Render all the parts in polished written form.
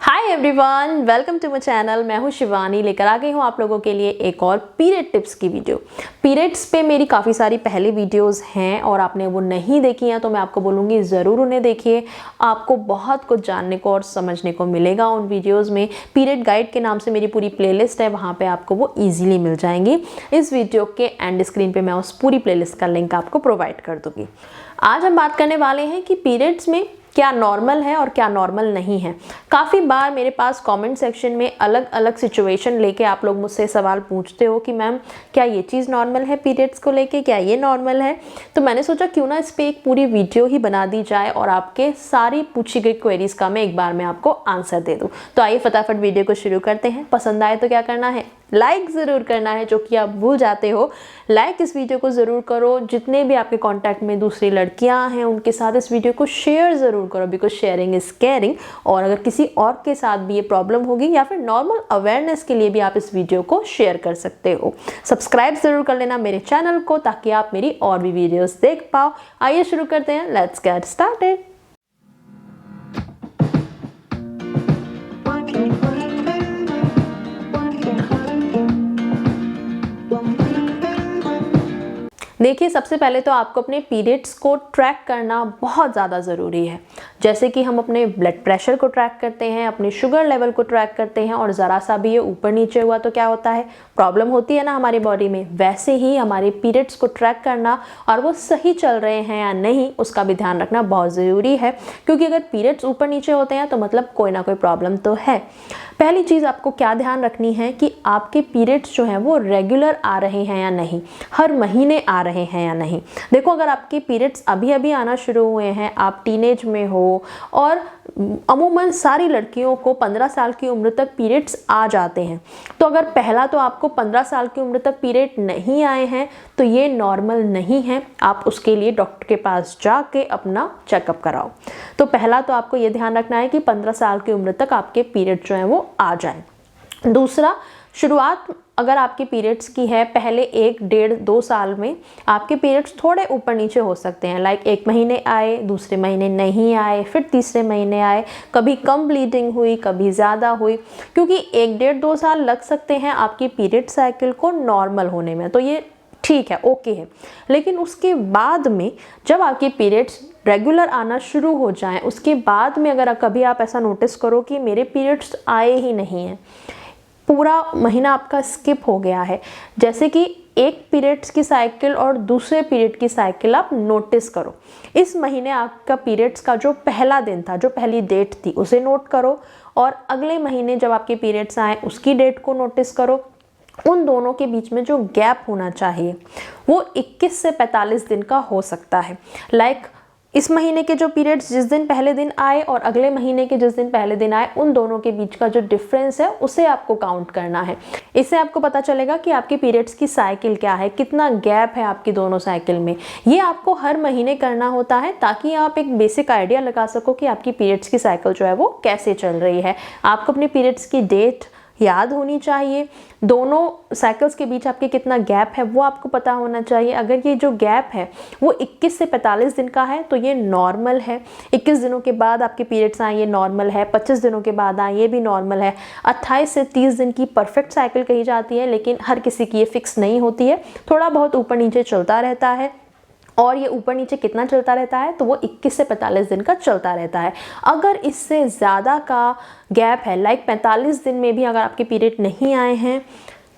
Hi everyone, welcome to my channel. मैं हूं शिवानी, लेकर आ गई हूं आप लोगों के लिए एक और पीरियड टिप्स की वीडियो। पीरियड्स पे मेरी काफ़ी सारी पहले वीडियोस हैं और आपने वो नहीं देखी हैं तो मैं आपको बोलूँगी ज़रूर उन्हें देखिए। आपको बहुत कुछ जानने को और समझने को मिलेगा उन वीडियोज़ में। पीरियड गाइड के नाम से मेरी पूरी प्लेलिस्ट है, वहाँ पर आपको वो ईजिली मिल जाएंगी। इस वीडियो के एंड स्क्रीन पर मैं उस पूरी प्लेलिस्ट का लिंक आपको प्रोवाइड कर दूँगी। आज हम बात करने वाले हैं कि पीरियड्स में क्या नॉर्मल है और क्या नॉर्मल नहीं है। काफ़ी बार मेरे पास कमेंट सेक्शन में अलग अलग सिचुएशन लेके आप लोग मुझसे सवाल पूछते हो कि मैम क्या ये चीज़ नॉर्मल है, पीरियड्स को लेके क्या ये नॉर्मल है। तो मैंने सोचा क्यों ना इस पर एक पूरी वीडियो ही बना दी जाए और आपके सारी पूछी गई क्वेरीज का मैं एक बार में आपको आंसर दे दूँ। तो आइए फटाफट वीडियो को शुरू करते हैं। पसंद आए तो क्या करना है, लाइक ज़रूर करना है, जो कि आप भूल जाते हो। लाइक इस वीडियो को ज़रूर करो। जितने भी आपके कांटेक्ट में दूसरी लड़कियां हैं उनके साथ इस वीडियो को शेयर ज़रूर करो, बिकॉज शेयरिंग इज़ केयरिंग। और अगर किसी और के साथ भी ये प्रॉब्लम होगी या फिर नॉर्मल अवेयरनेस के लिए भी आप इस वीडियो को शेयर कर सकते हो। सब्सक्राइब ज़रूर कर लेना मेरे चैनल को ताकि आप मेरी और भी वीडियोज़ देख पाओ। आइए शुरू करते हैं, लेट्स गेट स्टार्टेड। देखिए, सबसे पहले तो आपको अपने पीरियड्स को ट्रैक करना बहुत ज़्यादा ज़रूरी है। जैसे कि हम अपने ब्लड प्रेशर को ट्रैक करते हैं, अपने शुगर लेवल को ट्रैक करते हैं, और ज़रा सा भी ये ऊपर नीचे हुआ तो क्या होता है, प्रॉब्लम होती है ना हमारी बॉडी में। वैसे ही हमारे पीरियड्स को ट्रैक करना और वो सही चल रहे हैं या नहीं उसका भी ध्यान रखना बहुत ज़रूरी है, क्योंकि अगर पीरियड्स ऊपर नीचे होते हैं तो मतलब कोई ना कोई प्रॉब्लम तो है। पहली चीज़ आपको क्या ध्यान रखनी है कि आपके पीरियड्स जो हैं वो रेगुलर आ रहे हैं या नहीं, हर महीने आ रहे हैं या नहीं। देखो, अगर आपके पीरियड्स अभी अभी आना शुरू हुए हैं, आप टीनेज में हो, और अमूमन सारी लड़कियों को 15 साल की उम्र तक पीरियड्स आ जाते हैं, तो अगर पहला तो आपको 15 साल की उम्र तक पीरियड नहीं आए हैं तो ये नॉर्मल नहीं है। आप उसके लिए डॉक्टर के पास जाके अपना चेकअप कराओ। तो पहला तो आपको ये ध्यान रखना है कि 15 साल की उम्र तक आपके पीरियड जो हैं वो आ जाएं। दूसरा, शुरुआत अगर आपकी पीरियड्स की है पहले 1, 1.5, 2 साल में आपके पीरियड्स थोड़े ऊपर नीचे हो सकते हैं। लाइक एक महीने आए, दूसरे महीने नहीं आए, फिर तीसरे महीने आए, कभी कम ब्लीडिंग हुई, कभी ज़्यादा हुई, क्योंकि 1, 1.5, 2 साल लग सकते हैं आपकी पीरियड साइकिल को नॉर्मल होने में। तो ये ठीक है, ओके है। लेकिन उसके बाद में जब आपके पीरियड्स रेगुलर आना शुरू हो जाएं, उसके बाद में अगर कभी आप ऐसा नोटिस करो कि मेरे पीरियड्स आए ही नहीं हैं, पूरा महीना आपका स्किप हो गया है, जैसे कि एक पीरियड्स की साइकिल और दूसरे पीरियड की साइकिल आप नोटिस करो। इस महीने आपका पीरियड्स का जो पहला दिन था, जो पहली डेट थी, उसे नोट करो, और अगले महीने जब आपके पीरियड्स आए उसकी डेट को नोटिस करो। उन दोनों के बीच में जो गैप होना चाहिए वो 21 से 45 दिन का हो सकता है। लाइक इस महीने के जो पीरियड्स जिस दिन पहले दिन आए और अगले महीने के जिस दिन पहले दिन आए, उन दोनों के बीच का जो डिफरेंस है उसे आपको काउंट करना है। इससे आपको पता चलेगा कि आपके पीरियड्स की साइकिल क्या है, कितना गैप है आपकी दोनों साइकिल में। ये आपको हर महीने करना होता है ताकि आप एक बेसिक आइडिया लगा सको कि आपकी पीरियड्स की साइकिल जो है वो कैसे चल रही है। आपको अपने पीरियड्स की डेट याद होनी चाहिए, दोनों साइकिल्स के बीच आपके कितना गैप है वो आपको पता होना चाहिए। अगर ये जो गैप है वो 21 से 45 दिन का है तो ये नॉर्मल है। 21 दिनों के बाद आपके पीरियड्स आए, ये नॉर्मल है। 25 दिनों के बाद आए, ये भी नॉर्मल है। 28 से 30 दिन की परफेक्ट साइकिल कही जाती है, लेकिन हर किसी की ये फिक्स नहीं होती है, थोड़ा बहुत ऊपर नीचे चलता रहता है। और ये ऊपर नीचे कितना चलता रहता है, तो वो 21 से 45 दिन का चलता रहता है। अगर इससे ज़्यादा का गैप है, लाइक 45 दिन में भी अगर आपके पीरियड नहीं आए हैं,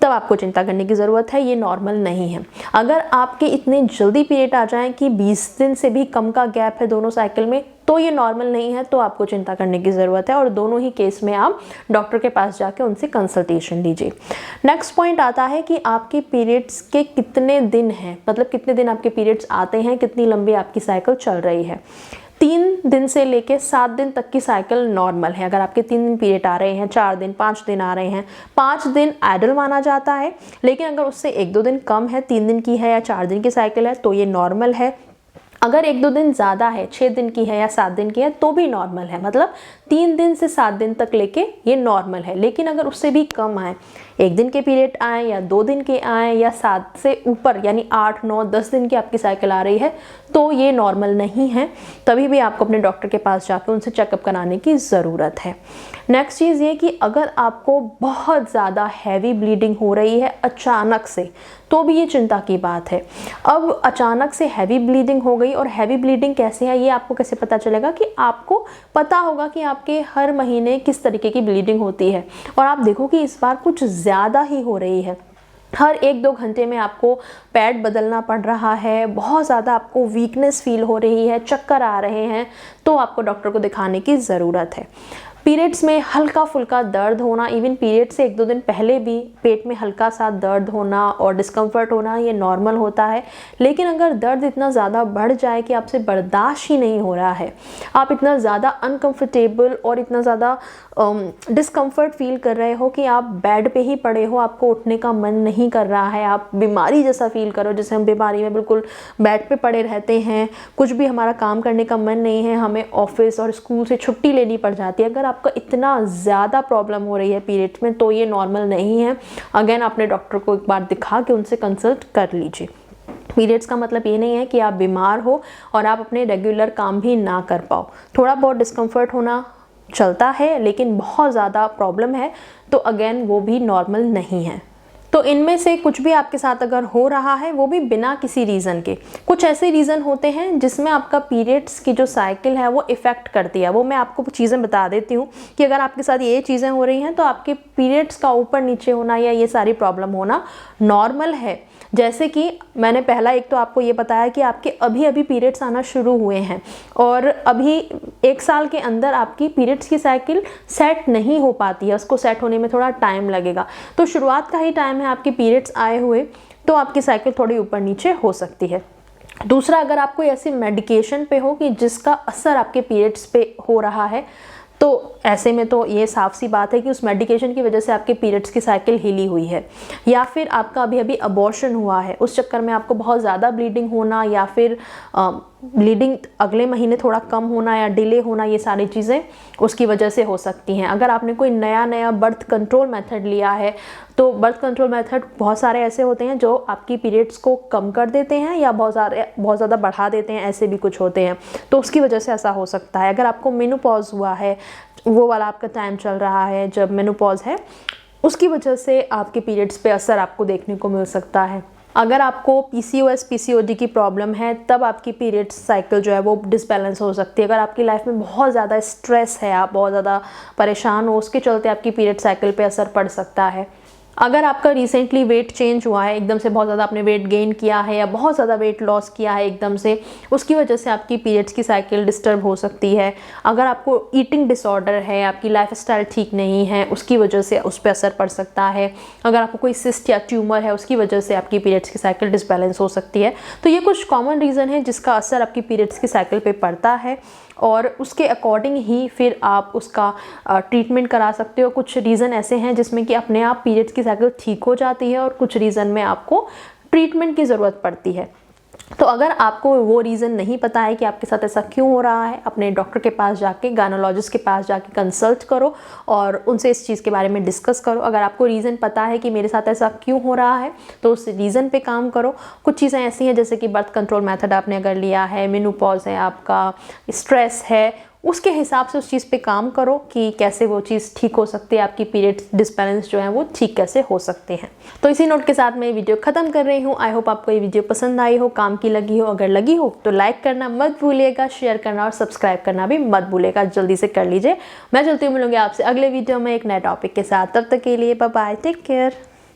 तब आपको चिंता करने की ज़रूरत है, ये नॉर्मल नहीं है। अगर आपके इतने जल्दी पीरियड आ जाएं कि 20 दिन से भी कम का गैप है दोनों साइकिल में, तो ये नॉर्मल नहीं है, तो आपको चिंता करने की ज़रूरत है। और दोनों ही केस में आप डॉक्टर के पास जाके उनसे कंसल्टेशन लीजिए। नेक्स्ट पॉइंट आता है कि आपके पीरियड्स के कितने दिन हैं, मतलब कितने दिन आपके पीरियड्स आते हैं, कितनी लंबी आपकी साइकिल चल रही है। 3 दिन से लेके 7 दिन तक की साइकिल नॉर्मल है। अगर आपके 3 दिन पीरियड आ रहे हैं, 4 दिन, 5 दिन आ रहे हैं, 5 दिन आइडल माना जाता है। लेकिन अगर उससे 1-2 दिन कम है, 3 दिन की है या 4 दिन की साइकिल है, तो ये नॉर्मल है। अगर 1-2 दिन ज़्यादा है, 6 दिन की है या 7 दिन की है, तो भी नॉर्मल है। मतलब 3 दिन से 7 दिन तक लेके ये नॉर्मल है। लेकिन अगर उससे भी कम आए, 1 दिन के पीरियड आए या 2 दिन के आए या 7 से ऊपर यानी 8, 9, 10 दिन की आपकी साइकिल आ रही है, तो ये नॉर्मल नहीं है, तभी भी आपको अपने डॉक्टर के पास जाकर उनसे चेकअप कराने की ज़रूरत है। नेक्स्ट चीज़ ये कि अगर आपको बहुत ज़्यादा हैवी ब्लीडिंग हो रही है अचानक से, तो भी ये चिंता की बात है। अब अचानक से हैवी ब्लीडिंग हो गई, और हैवी ब्लीडिंग कैसे है ये आपको कैसे पता चलेगा कि आपको पता होगा कि आपके हर महीने किस तरीके की ब्लीडिंग होती है, और आप देखो कि इस बार कुछ ज़्यादा ही हो रही है। हर 1-2 घंटे में आपको पैड बदलना पड़ रहा है, बहुत ज़्यादा आपको वीकनेस फील हो रही है, चक्कर आ रहे हैं, तो आपको डॉक्टर को दिखाने की ज़रूरत है। पीरियड्स में हल्का फुल्का दर्द होना, इवन पीरियड से 1-2 दिन पहले भी पेट में हल्का सा दर्द होना और डिस्कम्फर्ट होना, ये नॉर्मल होता है। लेकिन अगर दर्द इतना ज़्यादा बढ़ जाए कि आपसे बर्दाश्त ही नहीं हो रहा है, आप इतना ज़्यादा अनकंफर्टेबल और इतना ज़्यादा डिस्कम्फर्ट फील कर रहे हो कि आप बेड पे ही पड़े हो, आपको उठने का मन नहीं कर रहा है, आप बीमारी जैसा फील करो, जैसे हम बीमारी में बिल्कुल बेड पे पड़े रहते हैं, कुछ भी हमारा काम करने का मन नहीं है, हमें ऑफिस और स्कूल से छुट्टी लेनी पड़ जाती है। अगर आपका इतना ज़्यादा प्रॉब्लम हो रही है पीरियड्स में, तो ये नॉर्मल नहीं है। अगेन अपने डॉक्टर को एक बार दिखा के उनसे कंसल्ट कर लीजिए। पीरियड्स का मतलब ये नहीं है कि आप बीमार हो और आप अपने रेगुलर काम भी ना कर पाओ। थोड़ा बहुत डिस्कम्फर्ट होना चलता है, लेकिन बहुत ज़्यादा प्रॉब्लम है तो अगेन वो भी नॉर्मल नहीं है। तो इनमें से कुछ भी आपके साथ अगर हो रहा है, वो भी बिना किसी रीज़न के, कुछ ऐसे रीज़न होते हैं जिसमें आपका पीरियड्स की जो साइकिल है वो इफ़ेक्ट करती है। वो मैं आपको चीज़ें बता देती हूँ कि अगर आपके साथ ये चीज़ें हो रही हैं तो आपके पीरियड्स का ऊपर नीचे होना या ये सारी प्रॉब्लम होना नॉर्मल है। जैसे कि मैंने पहला एक तो आपको ये बताया कि आपके अभी अभी पीरियड्स आना शुरू हुए हैं और अभी 1 साल के अंदर आपकी पीरियड्स की साइकिल सेट नहीं हो पाती है, उसको सेट होने में थोड़ा टाइम लगेगा। तो शुरुआत का ही टाइम है आपके पीरियड्स आए हुए, तो आपकी साइकिल थोड़ी ऊपर नीचे हो सकती है। दूसरा, अगर आप कोई ऐसी मेडिकेशन पे हो कि जिसका असर आपके पीरियड्स पे हो रहा है, तो ऐसे में तो ये साफ सी बात है कि उस मेडिकेशन की वजह से आपके पीरियड्स की साइकिल हिली हुई है, या फिर आपका अभी अभी अबॉर्शन हुआ है, उस चक्कर में आपको बहुत ज़्यादा ब्लीडिंग होना या फिर ब्लीडिंग अगले महीने थोड़ा कम होना या डिले होना, ये सारी चीज़ें उसकी वजह से हो सकती हैं। अगर आपने कोई नया बर्थ कंट्रोल मेथड लिया है, तो बर्थ कंट्रोल मेथड बहुत सारे ऐसे होते हैं जो आपकी पीरियड्स को कम कर देते हैं या बहुत ज़्यादा बढ़ा देते हैं, ऐसे भी कुछ होते हैं, तो उसकी वजह से ऐसा हो सकता है। अगर आपको मेनोपॉज हुआ है, वो वाला आपका टाइम चल रहा है जब मेनोपॉज है, उसकी वजह से आपके पीरियड्स पे असर आपको देखने को मिल सकता है। अगर आपको PCOS PCOD की प्रॉब्लम है, तब आपकी पीरियड्स साइकिल जो है वो डिसबैलेंस हो सकती है। अगर आपकी लाइफ में बहुत ज़्यादा स्ट्रेस है, आप बहुत ज़्यादा परेशान हो, उसके चलते आपकी पीरियड साइकिल पे असर पड़ सकता है। अगर आपका रिसेंटली वेट चेंज हुआ है, एकदम से बहुत ज़्यादा आपने वेट गेन किया है या बहुत ज़्यादा वेट लॉस किया है एकदम से, उसकी वजह से आपकी पीरियड्स की साइकिल डिस्टर्ब हो सकती है। अगर आपको ईटिंग डिसऑर्डर है, आपकी लाइफस्टाइल ठीक नहीं है, उसकी वजह से उस पर असर पड़ सकता है। अगर आपको कोई सिस्ट या ट्यूमर है, उसकी वजह से आपकी पीरियड्स की साइकिल डिसबैलेंस हो सकती है। तो ये कुछ कॉमन रीज़न है जिसका असर आपकी पीरियड्स की साइकिल पर पड़ता है, और उसके अकॉर्डिंग ही फिर आप उसका ट्रीटमेंट करा सकते हो। कुछ रीज़न ऐसे हैं जिसमें कि अपने आप पीरियड्स की साइकिल ठीक हो जाती है, और कुछ रीज़न में आपको ट्रीटमेंट की ज़रूरत पड़ती है। तो अगर आपको वो रीज़न नहीं पता है कि आपके साथ ऐसा क्यों हो रहा है, अपने डॉक्टर के पास जाके, गायनोलॉजिस्ट के पास जाके कंसल्ट करो और उनसे इस चीज़ के बारे में डिस्कस करो। अगर आपको रीज़न पता है कि मेरे साथ ऐसा क्यों हो रहा है, तो उस रीज़न पे काम करो। कुछ चीज़ें ऐसी हैं जैसे कि बर्थ कंट्रोल मेथड आपने अगर लिया है, मेनोपॉज है, आपका स्ट्रेस है, उसके हिसाब से उस चीज़ पे काम करो कि कैसे वो चीज़ ठीक हो सकती है, आपकी पीरियड्स डिसबैलेंस जो है वो ठीक कैसे हो सकते हैं। तो इसी नोट के साथ मैं वीडियो ख़त्म कर रही हूँ। आई होप आपको ये वीडियो पसंद आई हो, काम की लगी हो। अगर लगी हो तो लाइक करना मत भूलिएगा, शेयर करना और सब्सक्राइब करना भी मत भूलिएगा, जल्दी से कर लीजिए। मैं चलती हूँ, मिलूंगी आपसे अगले वीडियो में एक नए टॉपिक के साथ। तब तक के लिए बाय बाय, टेक केयर।